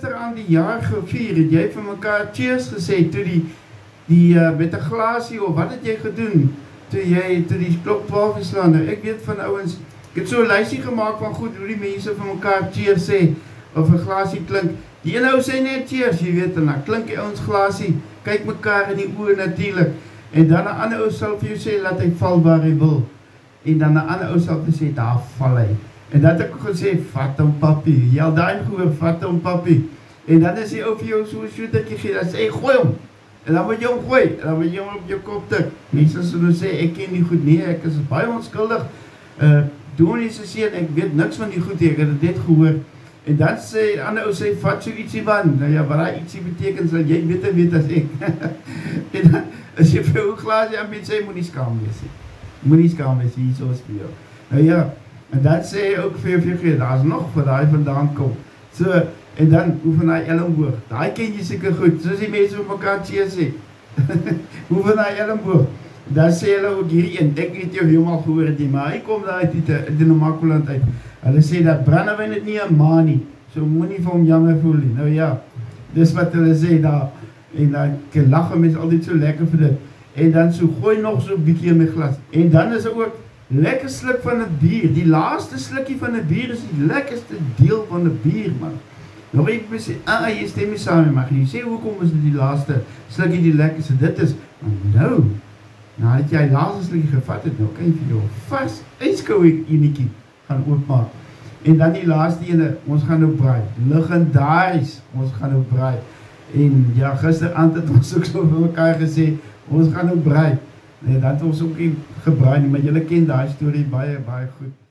gister aan die jaar gevier, het jy vir mekaar cheers gesê, toe die met 'n glasie, of wat het jy gedoen, toe die klok 12 geslaan, nou, ek weet van ouens, ek het so 'n lysie gemaak van goed, hoe die mense vir mekaar cheers sê, of 'n glasie klink, die ene ou sê net cheers, jy weet, en dan klink die ouens glasie, kyk mekaar in die oë natuurlik, en dan 'n ander ou sal vir jou sê, laat hy val waar hy wil, en dan 'n ander ou sal vir sê, daar val hy, en dat ek gesê, vat hom papi, jy al daai gehoor, vat hom papi, en dan is die ou vir jou so 'n shootertjie gee, dan sê hy, gooi hom, en dan moet jy hom gooi, en dan moet jy hom op jou kop tik, mense sal nou sê, ek ken nie goed nie, ek is baie onskuldig, Dominee se seun, ek weet niks van die goed, ek het dit net gehoor, en dan sê, die ander ou sê, vat so ietsie man, nou ja, wat daai ietsie beteken, sal jy beter weet as ek, en dan, as jy vir jou glasie aan met sê, moet nie skaam wees, hier soos vir jou, nou ja, en dan sê hy ook vir jou, daar is nog vir daai vandaan kom, so, en dan oefen hy elmboog, daai ken jy seker goed, soos die mense vir mekaar cheers sê, oefen hy elmboog, dan sê hulle ook hierdie een, ek weet jy of jy hom al gehoor het nie, maar hy kom daar uit die Namakoland uit, hulle sê dat brandewyn het nie 'n ma nie, so moet nie vir hom jammer voel nie, nou ja, dis wat hulle sê daar, en dan lag mense altyd so lekker vir dit, en dan so gooi nog so 'n bietjie in my glas, en dan is ook lekker sluk van 'n bier, die laaste slukkie van 'n bier is die lekkerste deel van 'n bier man, nog ek sê, jy stem nie saam met my, jy sê hoekom is dit die laaste slukkie die lekkerste, dit is, nou dat jy laaste slukkie gevat het, nou kan jy vir jou vast ijskouwe enetjie gaan oopmaak, en dan die laaste ene, ons gaan nou braai, legendaries, ons gaan nou braai, en ja, gisterand het ons ook so vir mekaar gesê, ons gaan nou braai, nee, dat ons ook nie gebraai nie, maar julle ken daai storie baie, baie goed.